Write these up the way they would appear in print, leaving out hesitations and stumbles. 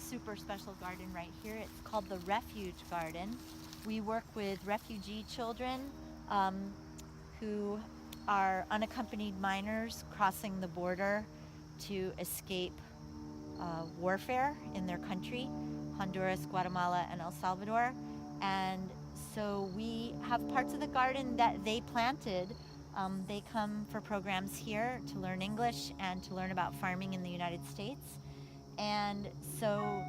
super special garden right here. It's called the Refuge Garden. We work with refugee children who are unaccompanied minors crossing the border to escape warfare in their country, Honduras, Guatemala, and El Salvador. And so we have parts of the garden that they planted. They come for programs here to learn English and to learn about farming in the United States. And so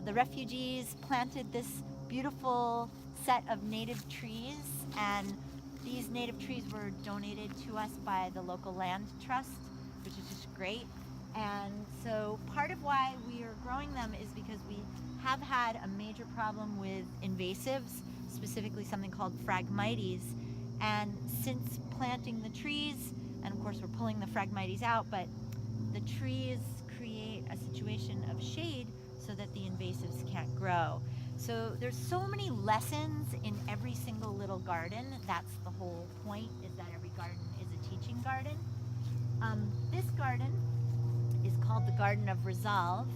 the refugees planted this beautiful set of native trees, and these native trees were donated to us by the local land trust, which is just great. And so part of why we are growing them is because we have had a major problem with invasives, specifically something called Phragmites. And since planting the trees, and of course we're pulling the Phragmites out, but the trees create a situation of shade so that the invasives can't grow. So there's so many lessons in every single little garden. That's the whole point, is that every garden is a teaching garden. This garden is called the Garden of Resolve,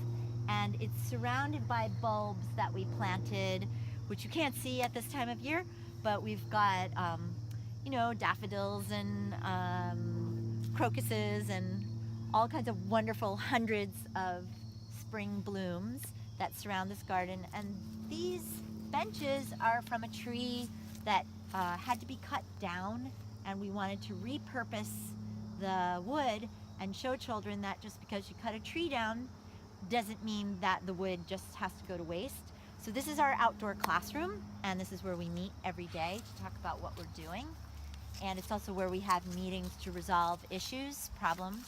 and it's surrounded by bulbs that we planted, which you can't see at this time of year, but we've got you know, daffodils and crocuses and all kinds of wonderful hundreds of spring blooms that surround this garden. And these benches are from a tree that had to be cut down, and we wanted to repurpose the wood and show children that just because you cut a tree down doesn't mean that the wood just has to go to waste. So this is our outdoor classroom, and this is where we meet every day to talk about what we're doing. And it's also where we have meetings to resolve issues, problems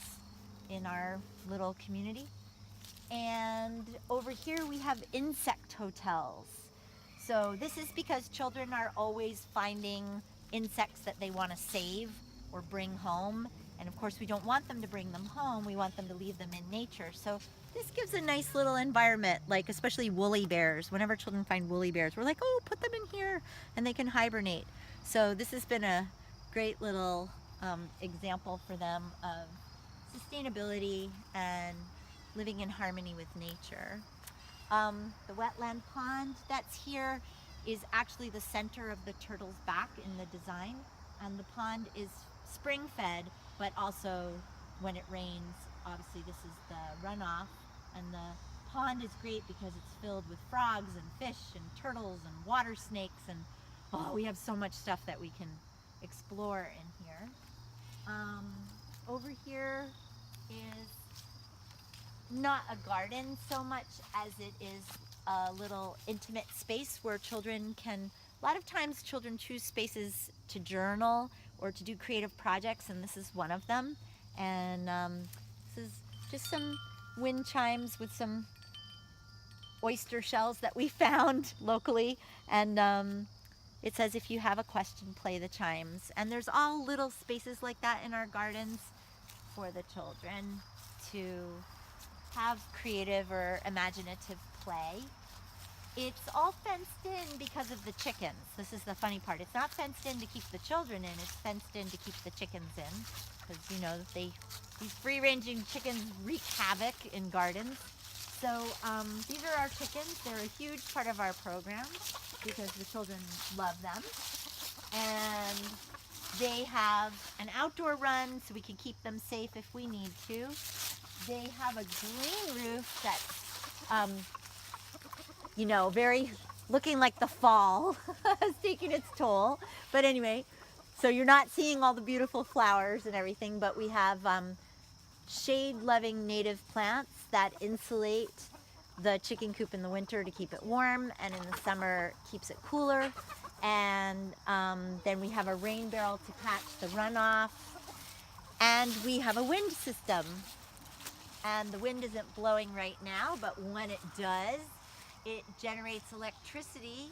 in our little community. And over here we have insect hotels. So this is because children are always finding insects that they want to save or bring home. And of course we don't want them to bring them home, we want them to leave them in nature. So this gives a nice little environment, like especially woolly bears. Whenever children find woolly bears, we're like, oh, put them in here and they can hibernate. So this has been a great little example for them of sustainability and living in harmony with nature. The wetland pond that's here is actually the center of the turtle's back in the design, and the pond is spring fed, but also when it rains, obviously this is the runoff, and the pond is great because it's filled with frogs and fish and turtles and water snakes, and oh, we have so much stuff that we can explore in here. Over here is not a garden so much as it is a little intimate space where children can, a lot of times children choose spaces to journal or to do creative projects, and this is one of them. And this is just some wind chimes with some oyster shells that we found locally, and it says, if you have a question, play the chimes. And there's all little spaces like that in our gardens for the children to have creative or imaginative play. It's all fenced in because of the chickens. This is the funny part. It's not fenced in to keep the children in, it's fenced in to keep the chickens in. Because, you know, these free-ranging chickens wreak havoc in gardens. So these are our chickens. They're a huge part of our program because the children love them. And they have an outdoor run so we can keep them safe if we need to. They have a green roof that's, you know, very looking like the fall is taking its toll. But anyway, so you're not seeing all the beautiful flowers and everything, but we have shade-loving native plants that insulate the chicken coop in the winter to keep it warm, and in the summer keeps it cooler. And then we have a rain barrel to catch the runoff, and we have a wind system. And the wind isn't blowing right now, but when it does, it generates electricity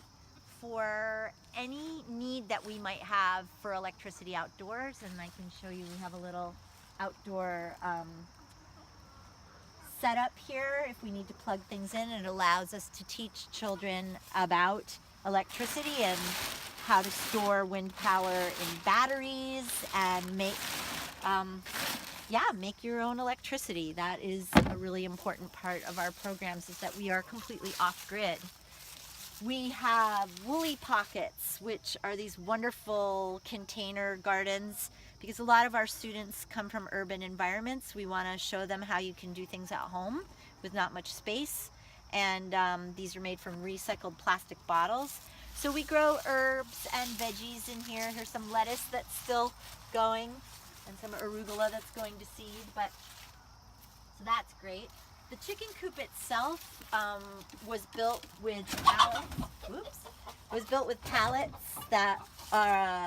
for any need that we might have for electricity outdoors. And I can show you, we have a little outdoor setup here if we need to plug things in. It allows us to teach children about electricity and how to store wind power in batteries and make yeah, make your own electricity. That is a really important part of our programs, is that we are completely off-grid. We have woolly pockets, which are these wonderful container gardens. Because a lot of our students come from urban environments, we want to show them how you can do things at home with not much space. And these are made from recycled plastic bottles. So we grow herbs and veggies in here. Here's some lettuce that's still going, and some arugula that's going to seed. But so that's great. The chicken coop itself was built with pallets that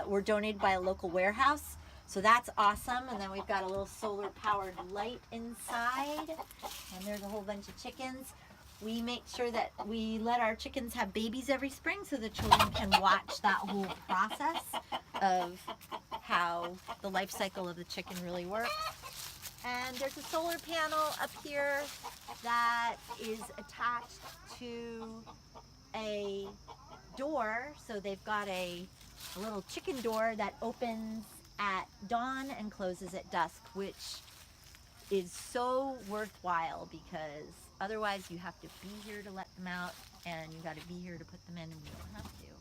were donated by a local warehouse. So that's awesome. And then we've got a little solar powered light inside, and there's a whole bunch of chickens. We make sure that we let our chickens have babies every spring so the children can watch that whole process of how the life cycle of the chicken really works. And there's a solar panel up here that is attached to a door. So they've got a little chicken door that opens at dawn and closes at dusk, which is so worthwhile, because otherwise you have to be here to let them out, and you got to be here to put them in, and we don't have to.